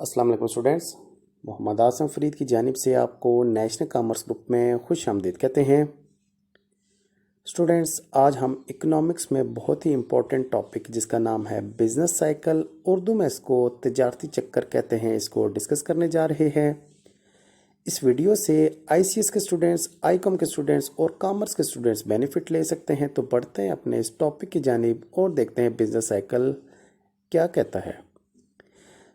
अस्सलाम वालेकुम स्टूडेंट्स। मोहम्मद आसम फरीद की जानिब से आपको नेशनल कॉमर्स ग्रुप में खुश आमदीद कहते हैं। स्टूडेंट्स, आज हम इकोनॉमिक्स में बहुत ही इम्पोर्टेंट टॉपिक जिसका नाम है बिजनेस साइकिल, उर्दू में इसको तिजारती चक्कर कहते हैं, इसको डिस्कस करने जा रहे हैं। इस वीडियो से आईसीएस के स्टूडेंट्स, आईकॉम के स्टूडेंट्स और कॉमर्स के स्टूडेंट्स बेनिफिट ले सकते हैं। तो बढ़ते हैं अपने इस टॉपिक की जानिब और देखते हैं बिजनेस साइकिल क्या कहता है।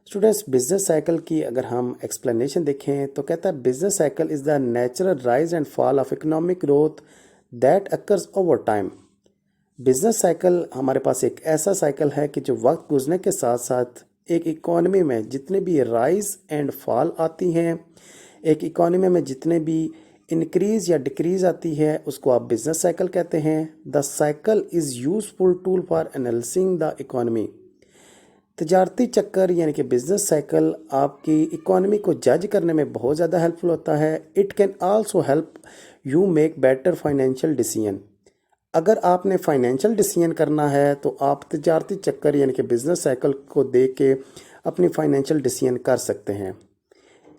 स्टूडेंट्स, बिजनेस साइकिल की अगर हम एक्सप्लेनेशन देखें तो कहता है business cycle is the natural rise and fall of economic growth that occurs over time. Business cycle हमारे पास एक ऐसा साइकिल है कि जो वक्त गुजरने के साथ साथ एक इकॉनमी में जितने भी राइज एंड फॉल आती हैं, एक इकॉनमी में जितने भी इंक्रीज़ या डिक्रीज़ आती है, उसको आप बिजनेस साइकिल कहते हैं। The cycle is useful tool for analysing the economy. तिजारती चक्कर यानी कि बिजनेस साइकिल आपकी इकॉनमी को जज करने में बहुत ज़्यादा हेल्पफुल होता है। It can also help you make better financial decision. अगर आपने फाइनेंशियल डिसीजन करना है तो आप तिजारती चक्कर यानी कि बिजनेस साइकिल को देख के अपनी फाइनेंशियल डिसीजन कर सकते हैं।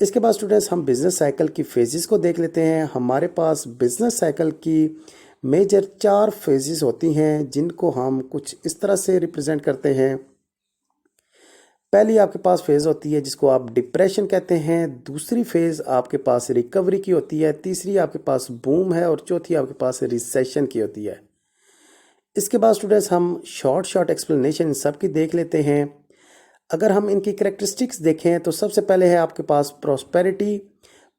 इसके बाद स्टूडेंट्स, हम बिजनेस साइकिल की फेजेस को देख लेते हैं। हमारे पास बिजनेस साइकिल की मेजर 4 फेजेस होती हैं जिनको हम कुछ इस तरह से रिप्रेजेंट करते हैं। पहली आपके पास फेज़ होती है जिसको आप डिप्रेशन कहते हैं, दूसरी फेज़ आपके पास रिकवरी की होती है, तीसरी आपके पास बूम है और चौथी आपके पास रिसेशन की होती है। इसके बाद स्टूडेंट्स, हम शॉर्ट एक्सप्लेनेशन इन सब की देख लेते हैं। अगर हम इनकी करेक्टरिस्टिक्स देखें तो सबसे पहले है आपके पास प्रॉस्पेरिटी।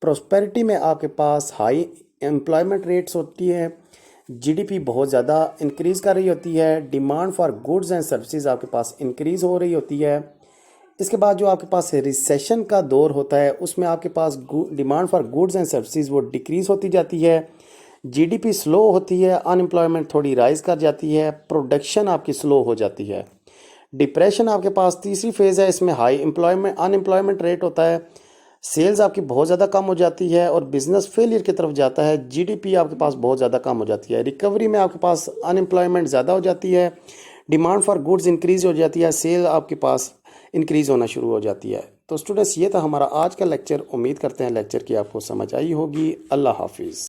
प्रॉस्पेरिटी में आपके पास हाई एम्प्लॉयमेंट रेट्स होती है, जीडीपी बहुत ज़्यादा इंक्रीज़ कर रही होती है, demand for goods and services आपके पास इंक्रीज़ हो रही होती है। इसके बाद जो आपके पास रिसेशन का दौर होता है उसमें आपके पास demand for goods and services वो डिक्रीज़ होती जाती है, जीडीपी स्लो होती है, अनएम्प्लॉयमेंट थोड़ी राइज कर जाती है, प्रोडक्शन आपकी स्लो हो जाती है। डिप्रेशन आपके पास तीसरी फेज़ है, इसमें हाई अनएम्प्लॉयमेंट रेट होता है, सेल्स आपकी बहुत ज़्यादा कम हो जाती है और बिजनेस फेलियर की तरफ जाता है, जीडीपी आपके पास बहुत ज़्यादा कम हो जाती है। रिकवरी में आपके पास अनएम्प्लॉयमेंट ज़्यादा हो जाती है, डिमांड फॉर गुड्स इंक्रीज हो जाती है, सेल आपके पास इंक्रीज़ होना शुरू हो जाती है। तो स्टूडेंट्स, ये था हमारा आज का लेक्चर। उम्मीद करते हैं लेक्चर की आपको समझ आई होगी। अल्लाह हाफिज़।